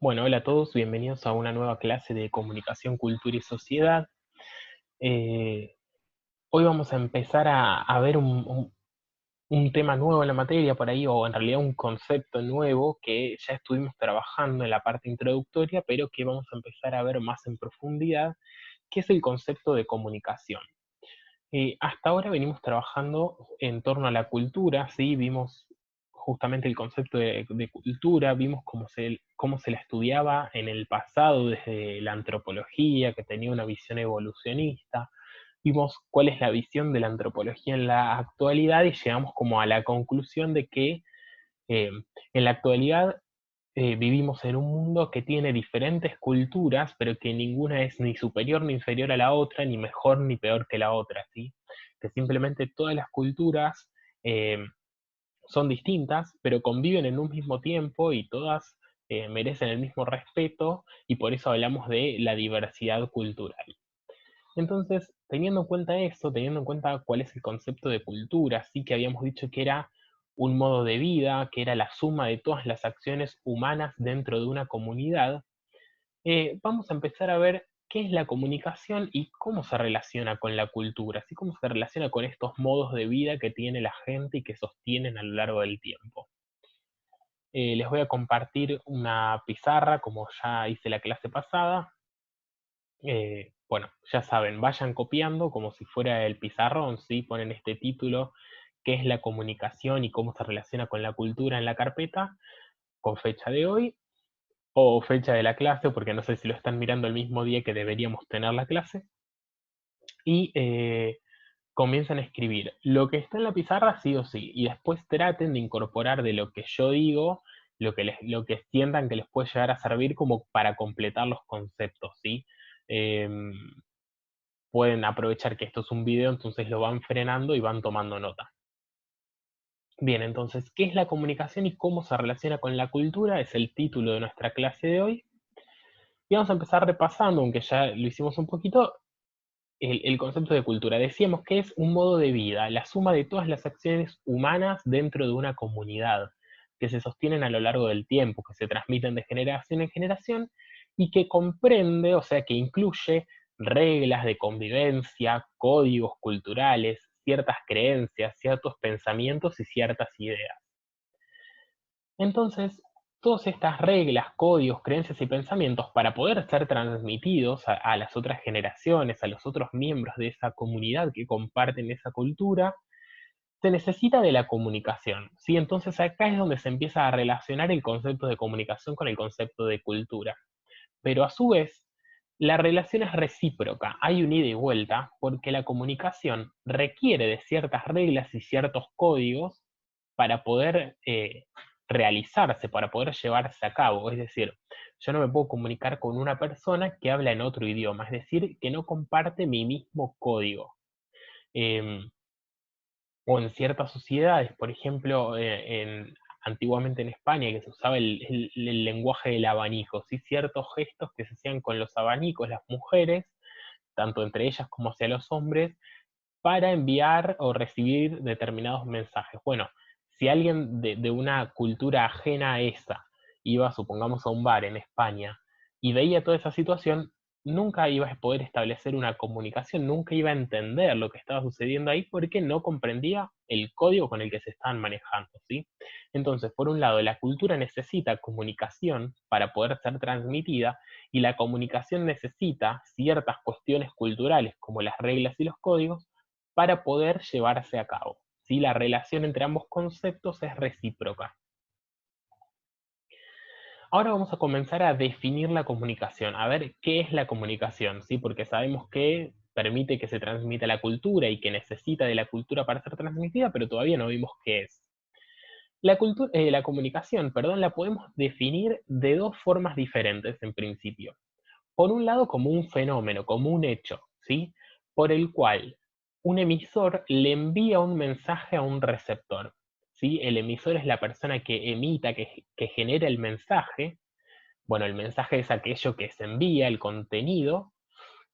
Bueno, hola a todos, bienvenidos a una nueva clase de comunicación, cultura y sociedad. Eh, Hoy vamos a empezar a ver un tema nuevo en la materia por ahí, o en realidad un concepto nuevo que ya estuvimos trabajando en la parte introductoria, pero que vamos a empezar a ver más en profundidad, que es el concepto de comunicación. Hasta ahora venimos trabajando en torno a la cultura, ¿sí? Vimos justamente el concepto de cultura, vimos cómo se la estudiaba en el pasado desde la antropología, que tenía una visión evolucionista, vimos cuál es la visión de la antropología en la actualidad y llegamos como a la conclusión de que eh, en la actualidad vivimos en un mundo que tiene diferentes culturas, pero que ninguna es ni superior ni inferior a la otra, ni mejor ni peor que la otra, ¿sí? Que simplemente todas las culturas eh, son distintas, pero conviven en un mismo tiempo y todas merecen el mismo respeto y por eso hablamos de la diversidad cultural. Entonces, teniendo en cuenta eso, teniendo en cuenta cuál es el concepto de cultura, sí que habíamos dicho que era un modo de vida, que era la suma de todas las acciones humanas dentro de una comunidad, vamos a empezar a ver qué es la comunicación y cómo se relaciona con la cultura, así cómo se relaciona con estos modos de vida que tiene la gente y que sostienen a lo largo del tiempo. Les voy a compartir una pizarra, como ya hice la clase pasada, bueno, ya saben, vayan copiando como si fuera el pizarrón, ¿sí? Ponen este título, qué es la comunicación y cómo se relaciona con la cultura en la carpeta, con fecha de hoy o fecha de la clase, porque no sé si lo están mirando el mismo día que deberíamos tener la clase, y comienzan a escribir lo que está en la pizarra sí o sí, y después traten de incorporar de lo que yo digo, lo que sientan que les puede llegar a servir como para completar los conceptos, ¿sí? Em, Pueden aprovechar que esto es un video, entonces lo van frenando y van tomando nota. Bien, entonces, ¿qué es la comunicación y cómo se relaciona con la cultura? Es el título de nuestra clase de hoy. Y vamos a empezar repasando, aunque ya lo hicimos un poquito, el concepto de cultura. Decíamos que es un modo de vida, la suma de todas las acciones humanas dentro de una comunidad, que se sostienen a lo largo del tiempo, que se transmiten de generación en generación y que comprende, o sea, que incluye reglas de convivencia, códigos culturales, ciertas creencias, ciertos pensamientos y ciertas ideas. Entonces, todas estas reglas, códigos, creencias y pensamientos, para poder ser transmitidos a las otras generaciones, a los otros miembros de esa comunidad que comparten esa cultura, se necesita de la comunicación, ¿sí? Entonces acá es donde se empieza a relacionar el concepto de comunicación con el concepto de cultura. Pero a su vez, la relación es recíproca, hay un ida y vuelta, porque la comunicación requiere de ciertas reglas y ciertos códigos para poder realizarse, para poder llevarse a cabo. Es decir, yo no me puedo comunicar con una persona que habla en otro idioma, es decir, que no comparte mi mismo código. Em, o en ciertas sociedades, por ejemplo, antiguamente en España, que se usaba el lenguaje del abanico, ¿sí? Ciertos gestos que se hacían con los abanicos las mujeres, tanto entre ellas como hacia los hombres, para enviar o recibir determinados mensajes. Bueno, si alguien de una cultura ajena a esa iba, supongamos, a un bar en España y veía toda esa situación, nunca iba a poder establecer una comunicación, nunca iba a entender lo que estaba sucediendo ahí porque no comprendía el código con el que se estaban manejando, ¿sí? Entonces, por un lado, la cultura necesita comunicación para poder ser transmitida y la comunicación necesita ciertas cuestiones culturales como las reglas y los códigos para poder llevarse a cabo. ¿Sí? La relación entre ambos conceptos es recíproca. Ahora vamos a comenzar a definir la comunicación, a ver qué es la comunicación, ¿sí? Porque sabemos que permite que se transmita la cultura y que necesita de la cultura para ser transmitida, pero todavía no vimos qué es. La comunicación, perdón, la podemos definir de dos formas diferentes en principio. Por un lado, como un fenómeno, como un hecho, ¿sí? Por el cual un emisor le envía un mensaje a un receptor, ¿sí? El emisor es la persona que emita, que genera el mensaje. Bueno, el mensaje es aquello que se envía, el contenido,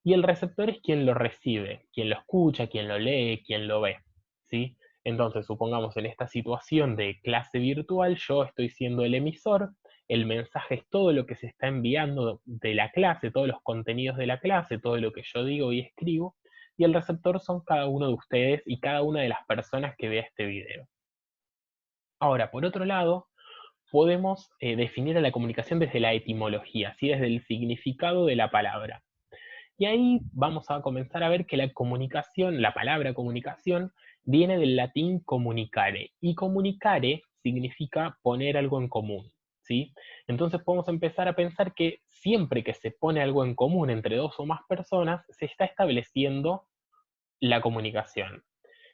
y el receptor es quien lo recibe, quien lo escucha, quien lo lee, quien lo ve, ¿sí? Entonces, supongamos en esta situación de clase virtual, yo estoy siendo el emisor, el mensaje es todo lo que se está enviando de la clase, todos los contenidos de la clase, todo lo que yo digo y escribo, y el receptor son cada uno de ustedes y cada una de las personas que vea este video. Ahora, por otro lado, podemos definir a la comunicación desde la etimología, ¿sí? Desde el significado de la palabra. Y ahí vamos a comenzar a ver que la comunicación, la palabra comunicación, viene del latín comunicare. Y comunicare significa poner algo en común, ¿sí? Entonces podemos empezar a pensar que siempre que se pone algo en común entre dos o más personas, se está estableciendo la comunicación.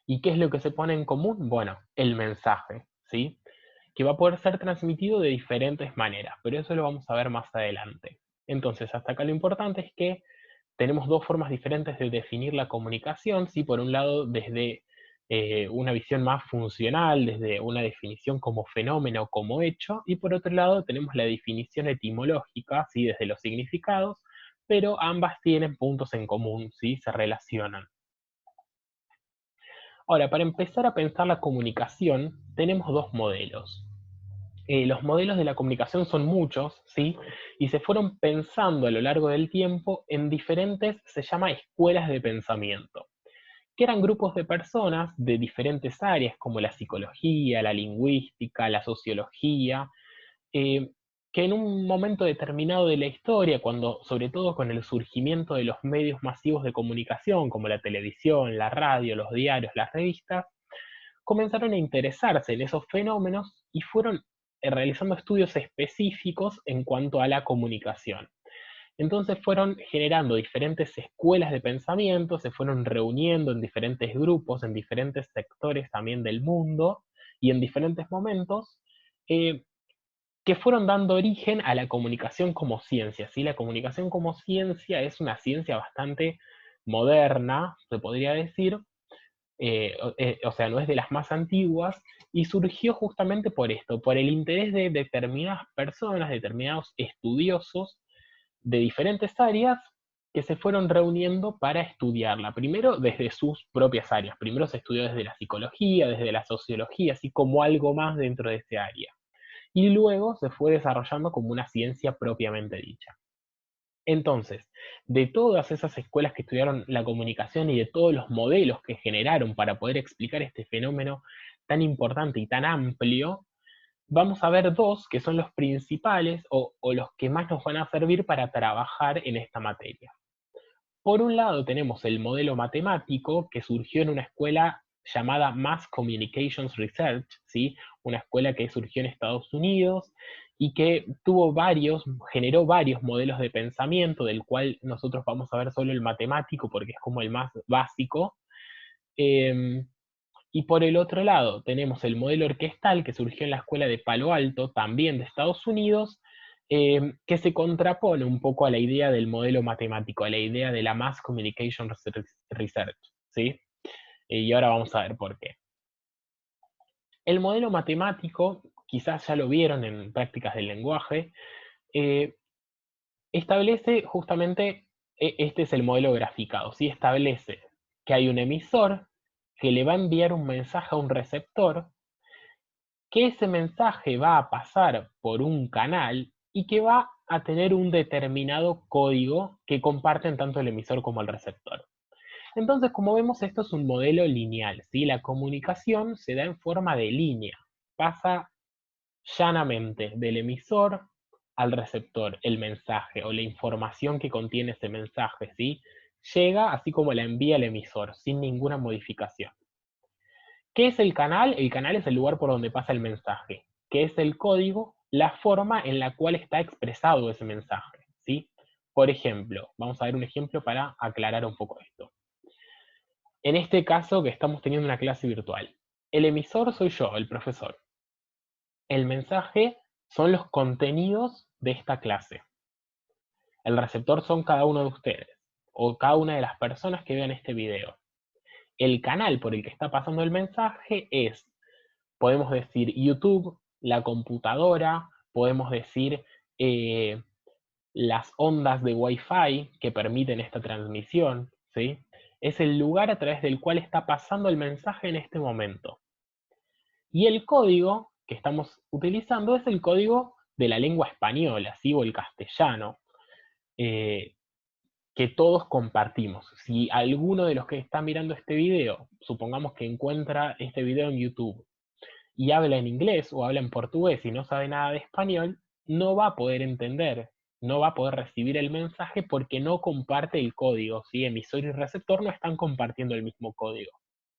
¿Y qué es lo que se pone en común? Bueno, el mensaje, ¿sí? Que va a poder ser transmitido de diferentes maneras, pero eso lo vamos a ver más adelante. Entonces, hasta acá lo importante es que tenemos dos formas diferentes de definir la comunicación, ¿sí? Por un lado, desde una visión más funcional, desde una definición como fenómeno, como hecho, y por otro lado tenemos la definición etimológica, ¿sí? Desde los significados, pero ambas tienen puntos en común, ¿sí? Se relacionan. Ahora, para empezar a pensar la comunicación, tenemos dos modelos. Los modelos de la comunicación son muchos, ¿sí? Y se fueron pensando a lo largo del tiempo en diferentes, se llama escuelas de pensamiento, que eran grupos de personas de diferentes áreas como la psicología, la lingüística, la sociología, eh, que en un momento determinado de la historia, cuando, sobre todo con el surgimiento de los medios masivos de comunicación, como la televisión, la radio, los diarios, las revistas, comenzaron a interesarse en esos fenómenos y fueron realizando estudios específicos en cuanto a la comunicación. Entonces fueron generando diferentes escuelas de pensamiento, se fueron reuniendo en diferentes grupos, en diferentes sectores también del mundo y en diferentes momentos, eh, que fueron dando origen a la comunicación como ciencia. ¿Sí? La comunicación como ciencia es una ciencia bastante moderna, se podría decir, o sea, no es de las más antiguas, y surgió justamente por esto, por el interés de determinadas personas, determinados estudiosos de diferentes áreas que se fueron reuniendo para estudiarla. Primero desde sus propias áreas, primero se estudió desde la psicología, desde la sociología, así como algo más dentro de ese área. Y luego se fue desarrollando como una ciencia propiamente dicha. Entonces, de todas esas escuelas que estudiaron la comunicación y de todos los modelos que generaron para poder explicar este fenómeno tan importante y tan amplio, vamos a ver dos que son los principales o los que más nos van a servir para trabajar en esta materia. Por un lado tenemos el modelo matemático que surgió en una escuela llamada Mass Communications Research, ¿sí? Una escuela que surgió en Estados Unidos y que generó varios modelos de pensamiento, del cual nosotros vamos a ver solo el matemático porque es como el más básico. Y por el otro lado tenemos el modelo orquestal que surgió en la escuela de Palo Alto, también de Estados Unidos, que se contrapone un poco a la idea del modelo matemático, a la idea de la Mass Communication Research, ¿sí? Y ahora vamos a ver por qué. El modelo matemático, quizás ya lo vieron en prácticas del lenguaje, eh, establece justamente, este es el modelo graficado, ¿sí? Establece que hay un emisor que le va a enviar un mensaje a un receptor, que ese mensaje va a pasar por un canal y que va a tener un determinado código que comparten tanto el emisor como el receptor. Entonces, como vemos, esto es un modelo lineal, ¿sí? La comunicación se da en forma de línea, pasa llanamente del emisor al receptor, el mensaje o la información que contiene ese mensaje, ¿sí? Llega así como la envía el emisor, sin ninguna modificación. ¿Qué es el canal? El canal es el lugar por donde pasa el mensaje. ¿Qué es el código? La forma en la cual está expresado ese mensaje, ¿sí? Por ejemplo, vamos a ver un ejemplo para aclarar un poco esto. En este caso que estamos teniendo una clase virtual, el emisor soy yo, el profesor. El mensaje son los contenidos de esta clase. El receptor son cada uno de ustedes o cada una de las personas que vean este video. El canal por el que está pasando el mensaje es, podemos decir YouTube, la computadora, podemos decir las ondas de Wi-Fi que permiten esta transmisión, ¿sí? Es el lugar a través del cual está pasando el mensaje en este momento. Y el código que estamos utilizando es el código de la lengua española, ¿sí? O el castellano, eh, que todos compartimos. Si alguno de los que está mirando este video, supongamos que encuentra este video en YouTube y habla en inglés o habla en portugués y no sabe nada de español, no va a poder entender, no va a poder recibir el mensaje porque no comparte el código, ¿sí? Emisor y receptor no están compartiendo el mismo código,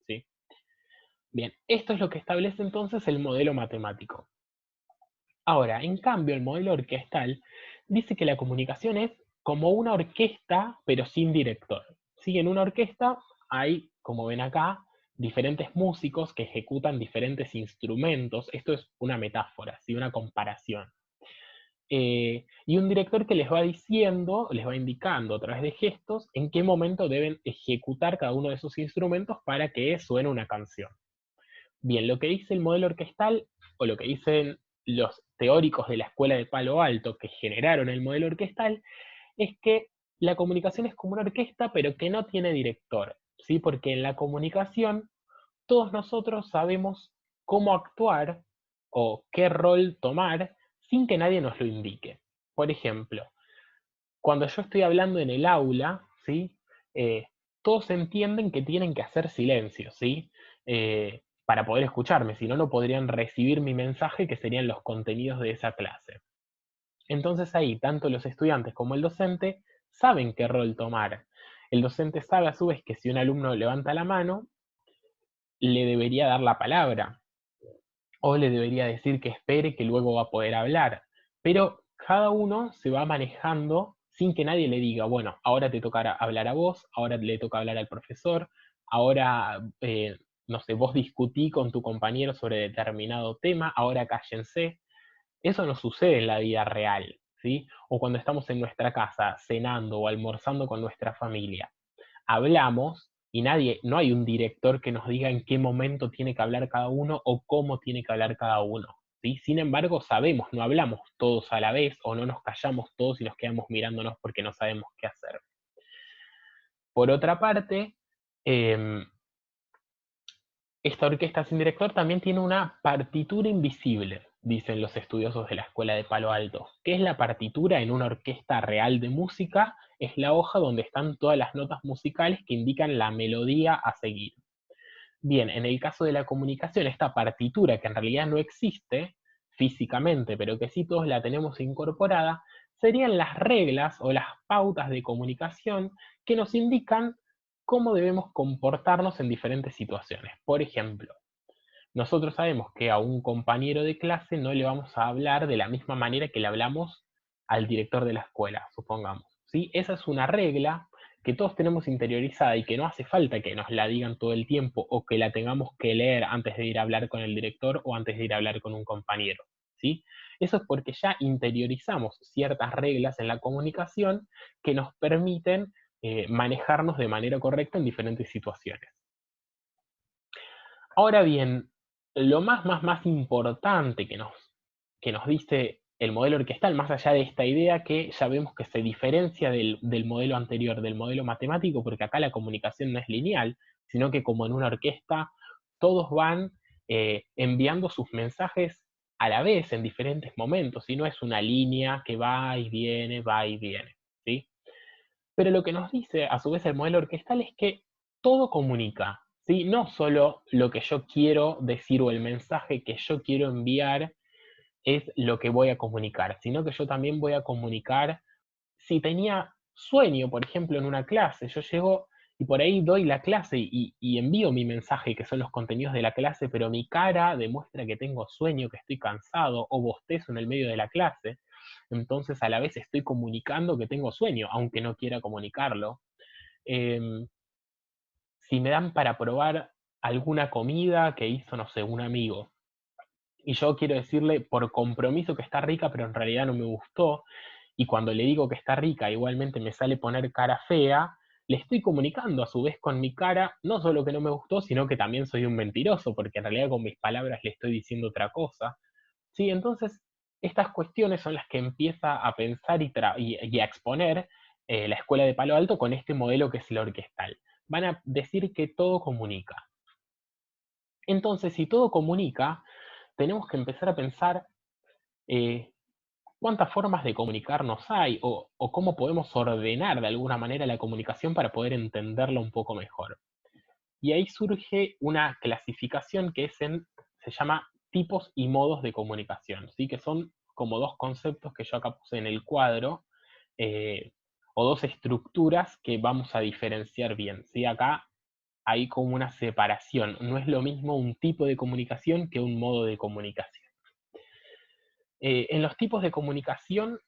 ¿sí? Bien, esto es lo que establece entonces el modelo matemático. Ahora, en cambio, el modelo orquestal dice que la comunicación es como una orquesta, pero sin director. ¿Sí? En una orquesta hay, como ven acá, diferentes músicos que ejecutan diferentes instrumentos. Esto es una metáfora, ¿sí? Una comparación. Y un director que les va diciendo, les va indicando a través de gestos en qué momento deben ejecutar cada uno de esos instrumentos para que suene una canción. Bien, lo que dice el modelo orquestal, o lo que dicen los teóricos de la escuela de Palo Alto que generaron el modelo orquestal, es que la comunicación es como una orquesta, pero que no tiene director, ¿sí? Porque en la comunicación todos nosotros sabemos cómo actuar o qué rol tomar sin que nadie nos lo indique. Por ejemplo, cuando yo estoy hablando en el aula, ¿sí? Eh, todos entienden que tienen que hacer silencio, ¿sí? Para poder escucharme, si no, no podrían recibir mi mensaje, que serían los contenidos de esa clase. Entonces ahí, tanto los estudiantes como el docente saben qué rol tomar. El docente sabe a su vez que si un alumno levanta la mano, le debería dar la palabra o le debería decir que espere, que luego va a poder hablar. Pero cada uno se va manejando sin que nadie le diga, bueno, ahora te tocará hablar a vos, ahora le toca hablar al profesor, ahora, no sé, vos discutí con tu compañero sobre determinado tema, ahora cállense. Eso no sucede en la vida real, ¿sí? O cuando estamos en nuestra casa cenando o almorzando con nuestra familia. Hablamos y no hay un director que nos diga en qué momento tiene que hablar cada uno o cómo tiene que hablar cada uno, ¿sí? Sin embargo, sabemos, no hablamos todos a la vez o no nos callamos todos y nos quedamos mirándonos porque no sabemos qué hacer. Por otra parte, em, esta orquesta sin director también tiene una partitura invisible, dicen los estudiosos de la escuela de Palo Alto. ¿Qué es la partitura en una orquesta real de música? Es la hoja donde están todas las notas musicales que indican la melodía a seguir. Bien, en el caso de la comunicación, esta partitura que en realidad no existe físicamente, pero que sí todos la tenemos incorporada, serían las reglas o las pautas de comunicación que nos indican cómo debemos comportarnos en diferentes situaciones. Por ejemplo, nosotros sabemos que a un compañero de clase no le vamos a hablar de la misma manera que le hablamos al director de la escuela, supongamos, ¿sí? Esa es una regla que todos tenemos interiorizada y que no hace falta que nos la digan todo el tiempo o que la tengamos que leer antes de ir a hablar con el director o antes de ir a hablar con un compañero, ¿sí? Eso es porque ya interiorizamos ciertas reglas en la comunicación que nos permiten manejarnos de manera correcta en diferentes situaciones. Ahora bien, lo más importante que nos dice el modelo orquestal, más allá de esta idea que ya vemos que se diferencia del modelo anterior, del modelo matemático, porque acá la comunicación no es lineal, sino que como en una orquesta, todos van enviando sus mensajes a la vez en diferentes momentos, y no es una línea que va y viene, ¿sí? Pero lo que nos dice a su vez el modelo orquestal es que todo comunica, ¿sí? No solo lo que yo quiero decir o el mensaje que yo quiero enviar es lo que voy a comunicar, sino que yo también voy a comunicar si tenía sueño, por ejemplo, en una clase, yo llego y por ahí doy la clase y envío mi mensaje, que son los contenidos de la clase, pero mi cara demuestra que tengo sueño, que estoy cansado o bostezo en el medio de la clase. Entonces a la vez estoy comunicando que tengo sueño, aunque no quiera comunicarlo. Em, si me dan para probar alguna comida que hizo, no sé, un amigo, y yo quiero decirle por compromiso que está rica, pero en realidad no me gustó, y cuando le digo que está rica, igualmente me sale poner cara fea, le estoy comunicando a su vez con mi cara, no solo que no me gustó, sino que también soy un mentiroso, porque en realidad con mis palabras le estoy diciendo otra cosa. Sí, entonces estas cuestiones son las que empieza a pensar y a exponer la escuela de Palo Alto con este modelo que es el orquestal. Van a decir que todo comunica. Entonces, si todo comunica, tenemos que empezar a pensar, eh, ¿Cuántas formas de comunicarnos hay? O cómo podemos ordenar de alguna manera la comunicación para poder entenderla un poco mejor. Y ahí surge una clasificación se llama tipos y modos de comunicación, ¿sí? Que son como dos conceptos que yo acá puse en el cuadro, eh, o dos estructuras que vamos a diferenciar bien, ¿sí? Acá hay como una separación, no es lo mismo un tipo de comunicación que un modo de comunicación. En los tipos de comunicación,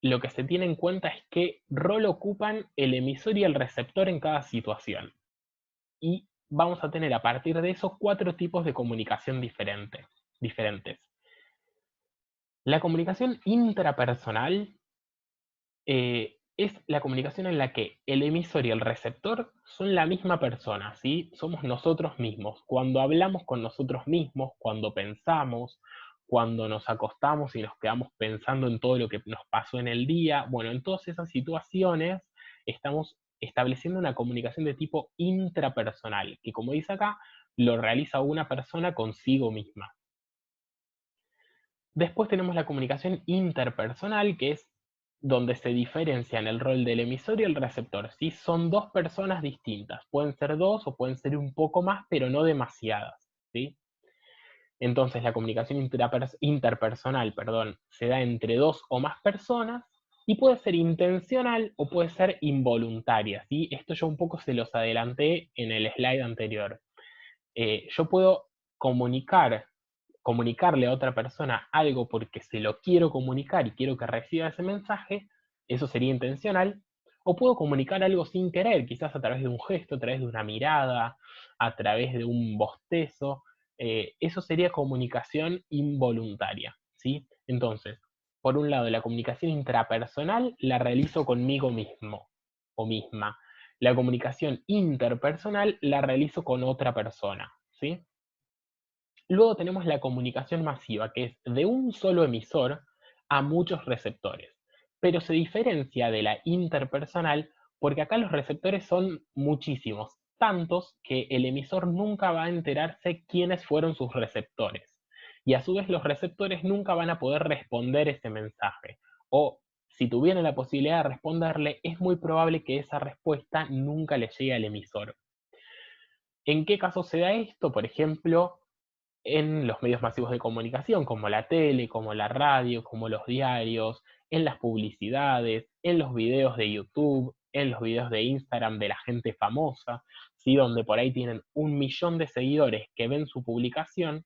lo que se tiene en cuenta es qué rol ocupan el emisor y el receptor en cada situación. Y vamos a tener a partir de eso 4 tipos de comunicación diferentes. La comunicación intrapersonal es la comunicación en la que el emisor y el receptor son la misma persona, ¿sí? Somos nosotros mismos. Cuando hablamos con nosotros mismos, cuando pensamos, cuando nos acostamos y nos quedamos pensando en todo lo que nos pasó en el día, bueno, en todas esas situaciones estamos estableciendo una comunicación de tipo intrapersonal, que como dice acá, lo realiza una persona consigo misma. Después tenemos la comunicación interpersonal, que es donde se diferencian el rol del emisor y el receptor, ¿sí? Son dos personas distintas, pueden ser dos o pueden ser un poco más, pero no demasiadas, ¿sí? Entonces la comunicación interpersonal, perdón, se da entre dos o más personas y puede ser intencional o puede ser involuntaria, ¿sí? Esto yo un poco se los adelanté en el slide anterior. Yo puedo comunicarle a otra persona algo porque se lo quiero comunicar y quiero que reciba ese mensaje, eso sería intencional, o puedo comunicar algo sin querer, quizás a través de un gesto, a través de una mirada, a través de un bostezo, eso sería comunicación involuntaria, ¿sí? Entonces, por un lado, la comunicación intrapersonal la realizo conmigo mismo o misma. La comunicación interpersonal la realizo con otra persona, ¿sí? Luego tenemos la comunicación masiva, que es de un solo emisor a muchos receptores, pero se diferencia de la interpersonal porque acá los receptores son muchísimos, tantos que el emisor nunca va a enterarse quiénes fueron sus receptores. Y a su vez los receptores nunca van a poder responder ese mensaje. O si tuvieran la posibilidad de responderle, es muy probable que esa respuesta nunca le llegue al emisor. ¿En qué caso se da esto? Por ejemplo, en los medios masivos de comunicación, como la tele, como la radio, como los diarios, en las publicidades, en los videos de YouTube, en los videos de Instagram de la gente famosa, ¿sí? Donde por ahí tienen 1 millón de seguidores que ven su publicación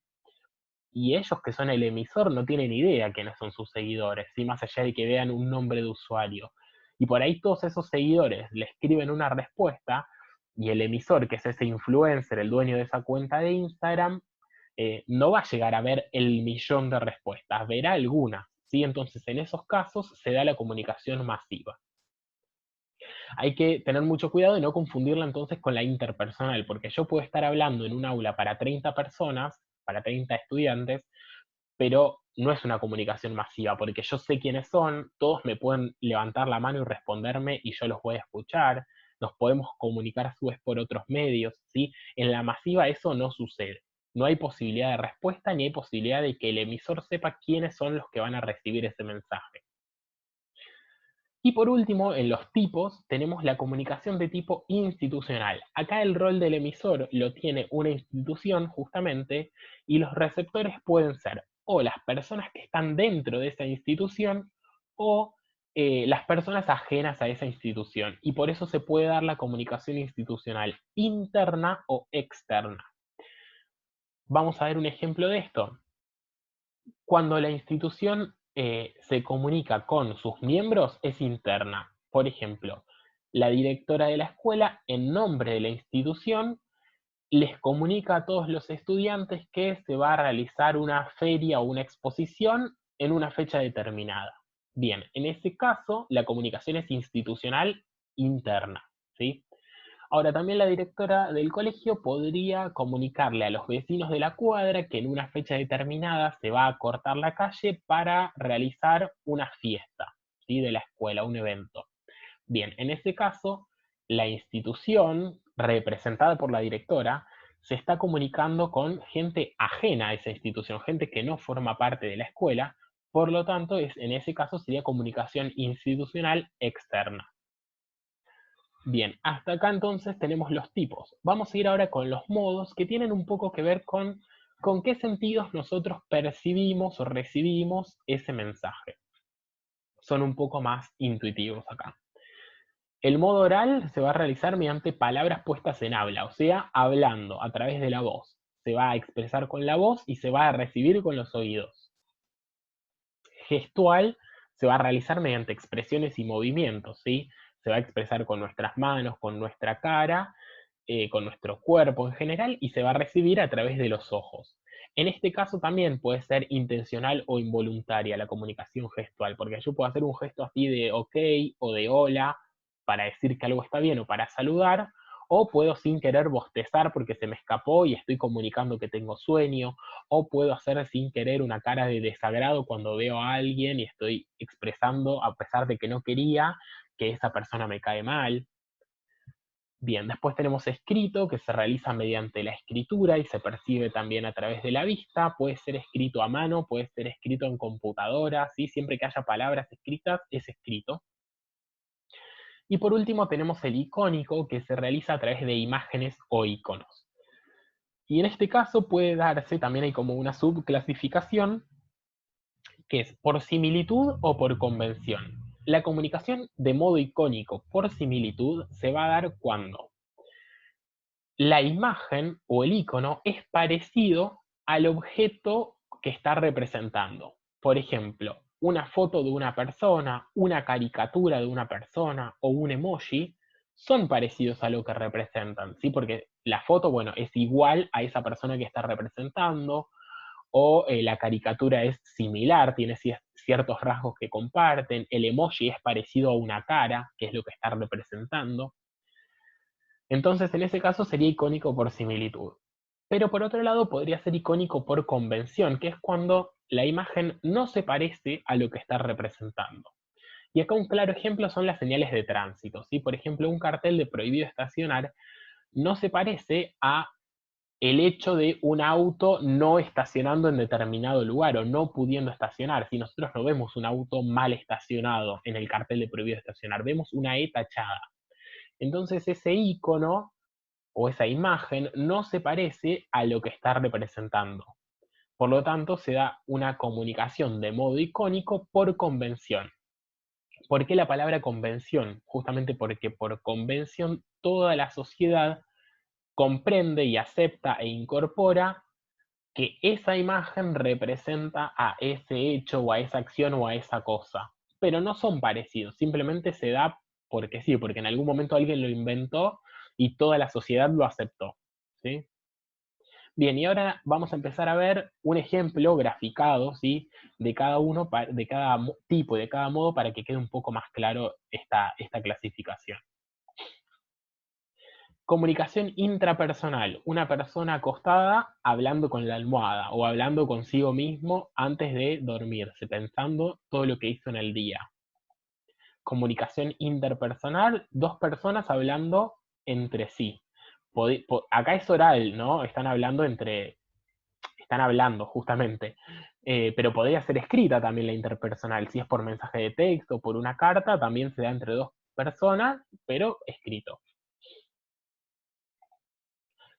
y ellos que son el emisor no tienen idea quiénes son sus seguidores, ¿sí? Más allá de que vean un nombre de usuario. Y por ahí todos esos seguidores le escriben una respuesta y el emisor, que es ese influencer, el dueño de esa cuenta de Instagram, no va a llegar a ver el 1 millón de respuestas, verá algunas, ¿sí? Entonces en esos casos se da la comunicación masiva. Hay que tener mucho cuidado de no confundirla entonces con la interpersonal, porque yo puedo estar hablando en un aula para 30 personas, para 30 estudiantes, pero no es una comunicación masiva, porque yo sé quiénes son, todos me pueden levantar la mano y responderme y yo los voy a escuchar, nos podemos comunicar a su vez por otros medios, ¿sí? En la masiva eso no sucede. No hay posibilidad de respuesta ni hay posibilidad de que el emisor sepa quiénes son los que van a recibir ese mensaje. Y por último, en los tipos, tenemos la comunicación de tipo institucional. Acá el rol del emisor lo tiene una institución justamente y los receptores pueden ser o las personas que están dentro de esa institución o las personas ajenas a esa institución. Y por eso se puede dar la comunicación institucional interna o externa. Vamos a ver un ejemplo de esto. Cuando la institución se comunica con sus miembros es interna. Por ejemplo, la directora de la escuela, en nombre de la institución, les comunica a todos los estudiantes que se va a realizar una feria o una exposición en una fecha determinada. Bien, en ese caso, la comunicación es institucional interna, ¿sí? Ahora, también la directora del colegio podría comunicarle a los vecinos de la cuadra que en una fecha determinada se va a cortar la calle para realizar una fiesta, ¿sí? De la escuela, un evento. Bien, en ese caso, la institución, representada por la directora, se está comunicando con gente ajena a esa institución, gente que no forma parte de la escuela, Por lo tanto, en ese caso sería comunicación institucional externa. Bien, hasta acá entonces tenemos los tipos. Vamos a ir ahora con los modos, que tienen un poco que ver con qué sentidos nosotros percibimos o recibimos ese mensaje. Son un poco más intuitivos acá. El modo oral se va a realizar mediante palabras puestas en habla, o sea, hablando a través de la voz. Se va a expresar con la voz y se va a recibir con los oídos. Gestual se va a realizar mediante expresiones y movimientos, ¿sí? Se va a expresar con nuestras manos, con nuestra cara, con nuestro cuerpo en general, y se va a recibir a través de los ojos. En este caso también puede ser intencional o involuntaria la comunicación gestual, porque yo puedo hacer un gesto así de ok o de hola para decir que algo está bien o para saludar, o puedo sin querer bostezar porque se me escapó y estoy comunicando que tengo sueño, o puedo hacer sin querer una cara de desagrado cuando veo a alguien y estoy expresando, a pesar de que no quería, que esa persona me cae mal. Bien, después tenemos escrito, que se realiza mediante la escritura y se percibe también a través de la vista. Puede ser escrito a mano, puede ser escrito en computadora, ¿sí? Siempre que haya palabras escritas, es escrito. Y por último tenemos el icónico, que se realiza a través de imágenes o iconos. Y en este caso puede darse, también hay como una subclasificación, que es por similitud o por convención. La comunicación de modo icónico por similitud se va a dar cuando la imagen o el icono es parecido al objeto que está representando. Por ejemplo, una foto de una persona, una caricatura de una persona o un emoji son parecidos a lo que representan, ¿sí? Porque la foto, bueno, es igual a esa persona que está representando, o la caricatura es similar, tiene ciertos rasgos que comparten, el emoji es parecido a una cara, que es lo que está representando. Entonces, en ese caso sería icónico por similitud. Pero por otro lado, podría ser icónico por convención, que es cuando la imagen no se parece a lo que está representando. Y acá un claro ejemplo son las señales de tránsito, ¿sí? Por ejemplo, un cartel de prohibido estacionar no se parece a el hecho de un auto no estacionando en determinado lugar o no pudiendo estacionar. Si nosotros no vemos un auto mal estacionado en el cartel de prohibido estacionar, vemos una E tachada. Entonces ese icono o esa imagen no se parece a lo que está representando. Por lo tanto, se da una comunicación de modo icónico por convención. ¿Por qué la palabra convención? Justamente porque por convención toda la sociedad comprende y acepta e incorpora que esa imagen representa a ese hecho o a esa acción o a esa cosa. Pero no son parecidos, simplemente se da porque sí, porque en algún momento alguien lo inventó y toda la sociedad lo aceptó, ¿sí? Bien, y ahora vamos a empezar a ver un ejemplo graficado, ¿sí? De cada uno, de cada tipo y de cada modo para que quede un poco más claro esta clasificación. Comunicación intrapersonal, una persona acostada hablando con la almohada o hablando consigo mismo antes de dormirse, pensando todo lo que hizo en el día. Comunicación interpersonal, dos personas hablando entre sí. Acá es oral, ¿no? Están hablando justamente, pero podría ser escrita también la interpersonal. Si es por mensaje de texto o por una carta, también se da entre dos personas, pero escrito.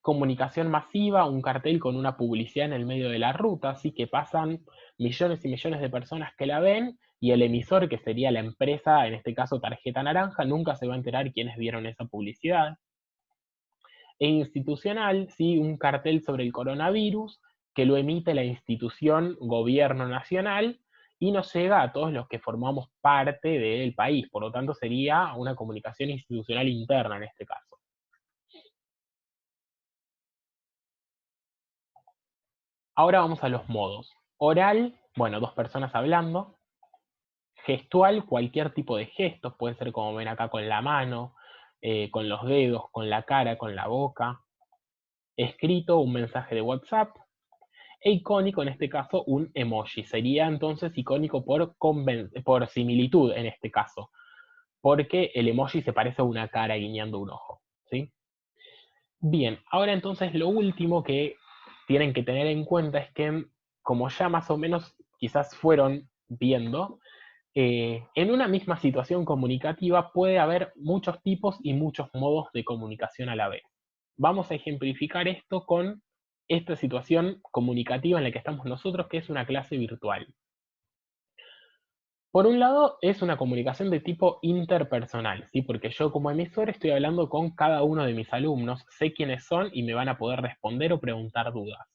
Comunicación masiva, un cartel con una publicidad en el medio de la ruta, así que pasan millones y millones de personas que la ven y el emisor, que sería la empresa, en este caso Tarjeta Naranja, nunca se va a enterar quiénes vieron esa publicidad. E institucional, ¿sí? Un cartel sobre el coronavirus que lo emite la institución gobierno nacional y nos llega a todos los que formamos parte del país, por lo tanto sería una comunicación institucional interna en este caso. Ahora vamos a los modos. Oral, bueno, dos personas hablando. Gestual, cualquier tipo de gestos, puede ser como ven acá con la mano, con los dedos, con la cara, con la boca. Escrito, un mensaje de WhatsApp. E icónico, en este caso, un emoji. Sería entonces icónico por similitud en este caso, porque el emoji se parece a una cara guiñando un ojo, ¿sí? Bien, ahora entonces lo último que tienen que tener en cuenta es que, como ya más o menos quizás fueron viendo, en una misma situación comunicativa puede haber muchos tipos y muchos modos de comunicación a la vez. Vamos a ejemplificar esto con esta situación comunicativa en la que estamos nosotros, que es una clase virtual. Por un lado, es una comunicación de tipo interpersonal, ¿sí? Porque yo como emisor estoy hablando con cada uno de mis alumnos, sé quiénes son y me van a poder responder o preguntar dudas.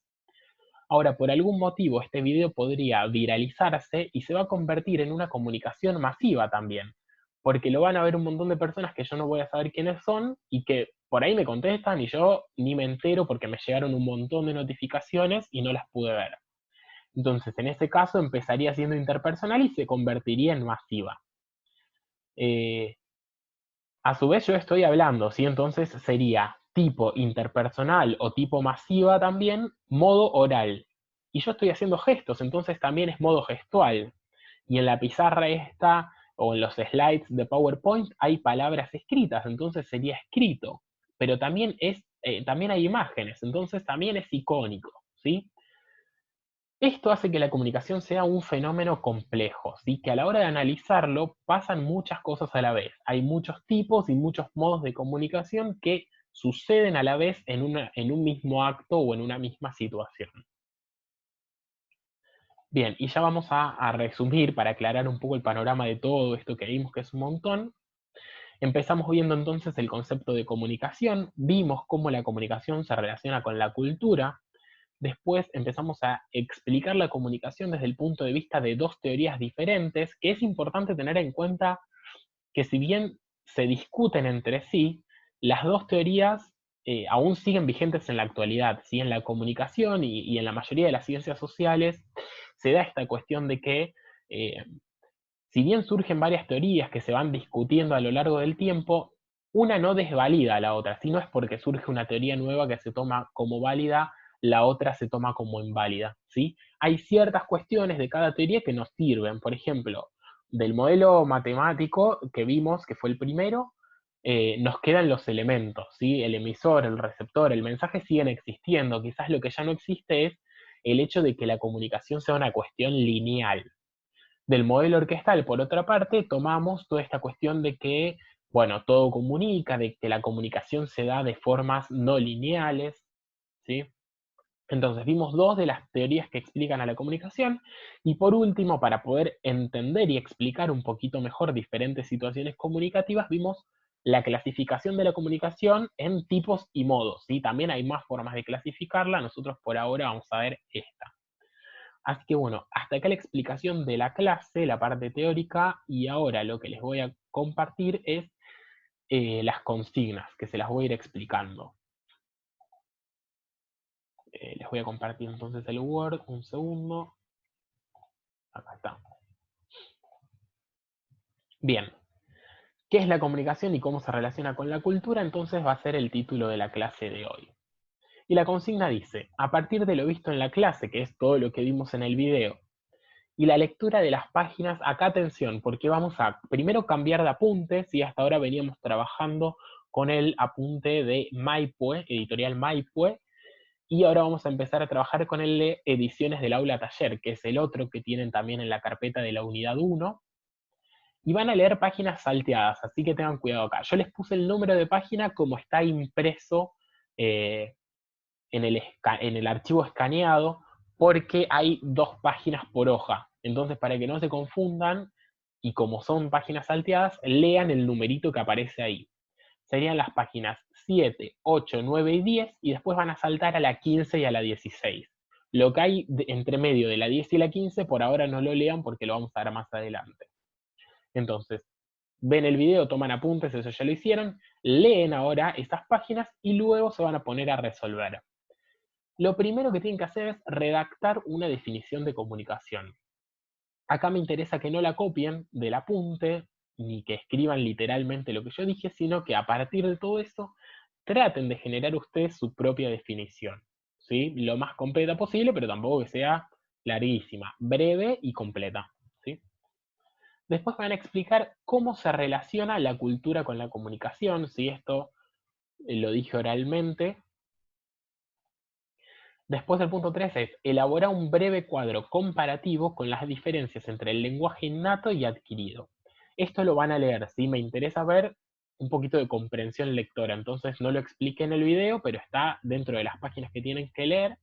Ahora, por algún motivo, este video podría viralizarse y se va a convertir en una comunicación masiva también, porque lo van a ver un montón de personas que yo no voy a saber quiénes son y que por ahí me contestan y yo ni me entero porque me llegaron un montón de notificaciones y no las pude ver. Entonces, en ese caso, empezaría siendo interpersonal y se convertiría en masiva. Eh, a su vez, yo estoy hablando, ¿sí? Entonces sería tipo interpersonal o tipo masiva también, modo oral. Y yo estoy haciendo gestos, entonces también es modo gestual. Y en la pizarra esta, o en los slides de PowerPoint, hay palabras escritas, entonces sería escrito. Pero también, también hay imágenes, entonces también es icónico, ¿sí? Esto hace que la comunicación sea un fenómeno complejo, ¿sí? Que a la hora de analizarlo pasan muchas cosas a la vez. Hay muchos tipos y muchos modos de comunicación que suceden a la vez en un mismo acto o en una misma situación. Bien, y ya vamos a resumir para aclarar un poco el panorama de todo esto que vimos, que es un montón. Empezamos viendo entonces el concepto de comunicación, vimos cómo la comunicación se relaciona con la cultura. Después empezamos a explicar la comunicación desde el punto de vista de dos teorías diferentes, que es importante tener en cuenta que si bien se discuten entre sí, las dos teorías aún siguen vigentes en la actualidad. ¿Sí? En la comunicación y en la mayoría de las ciencias sociales se da esta cuestión de que, eh, si bien surgen varias teorías que se van discutiendo a lo largo del tiempo, una no desvalida a la otra, si no es porque surge una teoría nueva que se toma como válida, la otra se toma como inválida, ¿sí? Hay ciertas cuestiones de cada teoría que nos sirven, por ejemplo, del modelo matemático que vimos, que fue el primero, nos quedan los elementos, ¿sí? El emisor, el receptor, el mensaje siguen existiendo, quizás lo que ya no existe es el hecho de que la comunicación sea una cuestión lineal. Del modelo orquestal, por otra parte, tomamos toda esta cuestión de que, bueno, todo comunica, de que la comunicación se da de formas no lineales, ¿sí? Entonces vimos dos de las teorías que explican a la comunicación y por último, para poder entender y explicar un poquito mejor diferentes situaciones comunicativas, vimos la clasificación de la comunicación en tipos y modos, ¿sí? También hay más formas de clasificarla, nosotros por ahora vamos a ver esta. Así que bueno, hasta acá la explicación de la clase, la parte teórica, y ahora lo que les voy a compartir es las consignas, que se las voy a ir explicando. Les voy a compartir entonces el Word, un segundo. Acá está. Bien, ¿qué es la comunicación y cómo se relaciona con la cultura? Entonces va a ser el título de la clase de hoy. Y la consigna dice, a partir de lo visto en la clase, que es todo lo que vimos en el video, y la lectura de las páginas, acá atención, porque vamos a primero cambiar de apunte, si hasta ahora veníamos trabajando con el apunte de Maipue, editorial Maipue, y ahora vamos a empezar a trabajar con el de Ediciones del Aula Taller, que es el otro que tienen también en la carpeta de la unidad 1, y van a leer páginas salteadas, así que tengan cuidado acá. Yo les puse el número de página como está impreso eh, en el archivo escaneado, porque hay dos páginas por hoja. Entonces, para que no se confundan, y como son páginas salteadas, lean el numerito que aparece ahí. Serían las páginas 7, 8, 9 y 10, y después van a saltar a la 15 y a la 16. Lo que hay entre medio de la 10 y la 15, por ahora no lo lean porque lo vamos a ver más adelante. Entonces, ven el video, toman apuntes, eso ya lo hicieron, leen ahora esas páginas y luego se van a poner a resolver. Lo primero que tienen que hacer es redactar una definición de comunicación. Acá me interesa que no la copien del apunte, ni que escriban literalmente lo que yo dije, sino que a partir de todo eso traten de generar ustedes su propia definición. ¿Sí? Lo más completa posible, pero tampoco que sea larguísima, breve y completa. ¿Sí? Después van a explicar cómo se relaciona la cultura con la comunicación, si esto lo dije oralmente. Después del punto 3 es elaborar un breve cuadro comparativo con las diferencias entre el lenguaje innato y adquirido. Esto lo van a leer, ¿sí? Me interesa ver un poquito de comprensión lectora, entonces no lo expliqué en el video, pero está dentro de las páginas que tienen que leer.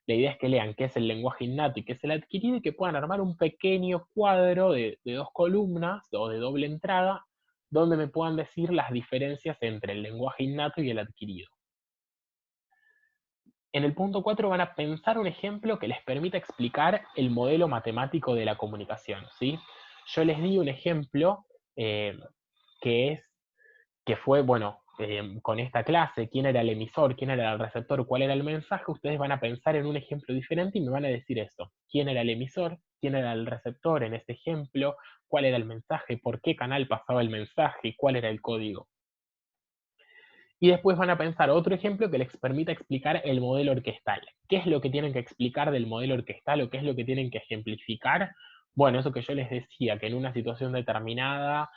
La idea es que lean qué es el lenguaje innato y qué es el adquirido y que puedan armar un pequeño cuadro de 2 columnas o de doble entrada donde me puedan decir las diferencias entre el lenguaje innato y el adquirido. En el punto 4 van a pensar un ejemplo que les permita explicar el modelo matemático de la comunicación, ¿sí? Yo les di un ejemplo eh, que fue, bueno, con esta clase, quién era el emisor, quién era el receptor, cuál era el mensaje. Ustedes van a pensar en un ejemplo diferente y me van a decir esto: quién era el emisor, quién era el receptor en este ejemplo, cuál era el mensaje, por qué canal pasaba el mensaje, cuál era el código. Y después van a pensar otro ejemplo que les permita explicar el modelo orquestal. ¿Qué es lo que tienen que explicar del modelo orquestal o qué es lo que tienen que ejemplificar? Bueno, eso que yo les decía, que en una situación determinada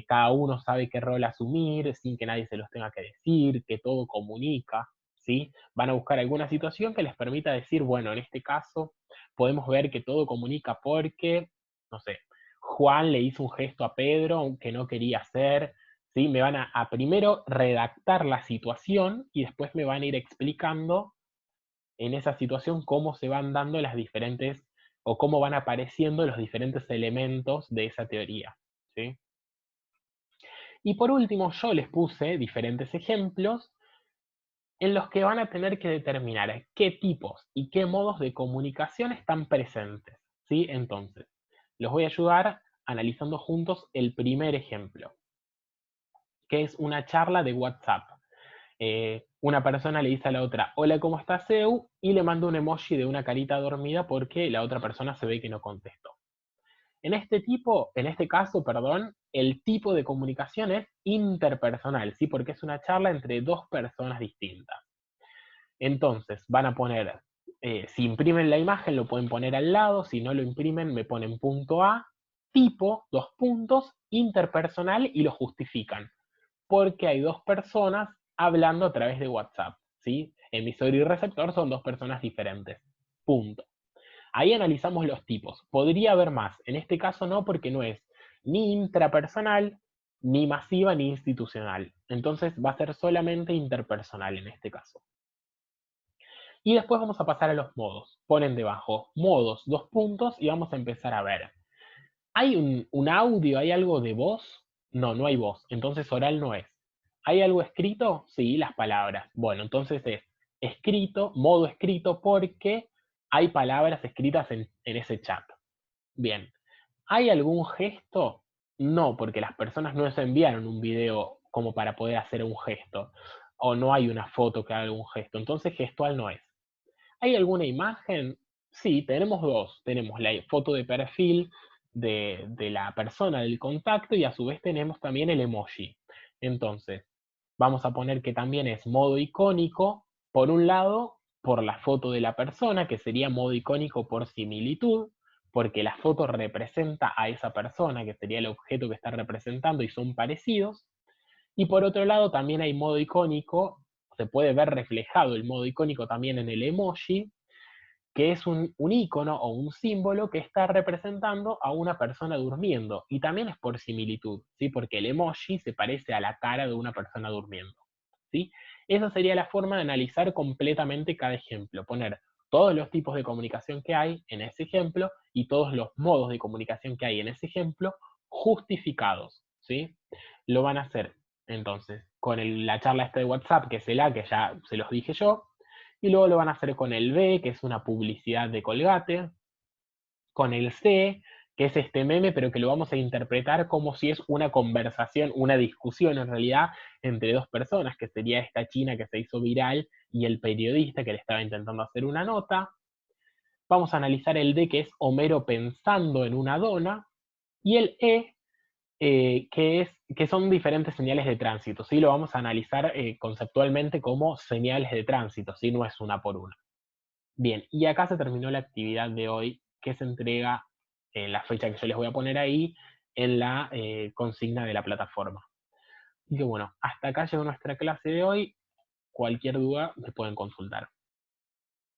cada uno sabe qué rol asumir sin que nadie se los tenga que decir, que todo comunica, ¿sí? Van a buscar alguna situación que les permita decir, bueno, en este caso podemos ver que todo comunica porque, no sé, Juan le hizo un gesto a Pedro que no quería hacer, ¿sí? Me van a primero redactar la situación y después me van a ir explicando en esa situación cómo se van dando las diferentes o cómo van apareciendo los diferentes elementos de esa teoría, ¿sí? Y por último, yo les puse diferentes ejemplos en los que van a tener que determinar qué tipos y qué modos de comunicación están presentes, ¿sí? Entonces, los voy a ayudar analizando juntos el primer ejemplo, que es una charla de WhatsApp. Una persona le dice a la otra, hola, ¿cómo estás, Eu? Y le manda un emoji de una carita dormida porque la otra persona se ve que no contestó. En este caso, perdón, el tipo de comunicación es interpersonal, ¿sí? Porque es una charla entre dos personas distintas. Entonces, van a poner, si imprimen la imagen, lo pueden poner al lado, si no lo imprimen, me ponen punto A, tipo, 2 puntos, interpersonal y lo justifican porque hay dos personas hablando a través de WhatsApp, ¿sí? Emisor y receptor son dos personas diferentes. Punto. Ahí analizamos los tipos. Podría haber más. En este caso no, porque no es ni intrapersonal, ni masiva, ni institucional. Entonces va a ser solamente interpersonal en este caso. Y después vamos a pasar a los modos. Ponen debajo modos, 2 puntos, y vamos a empezar a ver. ¿Hay un audio? ¿Hay algo de voz? No, no hay voz. Entonces oral no es. ¿Hay algo escrito? Sí, las palabras. Bueno, entonces es escrito, modo escrito, porque hay palabras escritas en ese chat. Bien. ¿Hay algún gesto? No, porque las personas no se enviaron un video como para poder hacer un gesto. O no hay una foto que haga un gesto. Entonces gestual no es. ¿Hay alguna imagen? Sí, tenemos dos. Tenemos la foto de perfil de la persona del contacto y a su vez tenemos también el emoji. Entonces, vamos a poner que también es modo icónico, por un lado, por la foto de la persona, que sería modo icónico por similitud, porque la foto representa a esa persona, que sería el objeto que está representando y son parecidos. Y por otro lado, también hay modo icónico, se puede ver reflejado el modo icónico también en el emoji, que es un icono o un símbolo que está representando a una persona durmiendo. Y también es por similitud, ¿sí? Porque el emoji se parece a la cara de una persona durmiendo, ¿sí? Esa sería la forma de analizar completamente cada ejemplo, poner todos los tipos de comunicación que hay en ese ejemplo y todos los modos de comunicación que hay en ese ejemplo justificados, ¿sí? Lo van a hacer entonces con la charla esta de WhatsApp, que es el A, que ya se los dije yo, y luego lo van a hacer con el B, que es una publicidad de Colgate, con el C, que es este meme, pero que lo vamos a interpretar como si es una conversación, una discusión en realidad entre dos personas, que sería esta china que se hizo viral y el periodista que le estaba intentando hacer una nota. Vamos a analizar el D, que es Homero pensando en una dona, y el E, que son diferentes señales de tránsito, ¿sí? Lo vamos a analizar conceptualmente como señales de tránsito, ¿sí? No es una por una. Bien, y acá se terminó la actividad de hoy que se entrega en la fecha que yo les voy a poner ahí en la consigna de la plataforma. Y que bueno, hasta acá llegó nuestra clase de hoy. Cualquier duda me pueden consultar.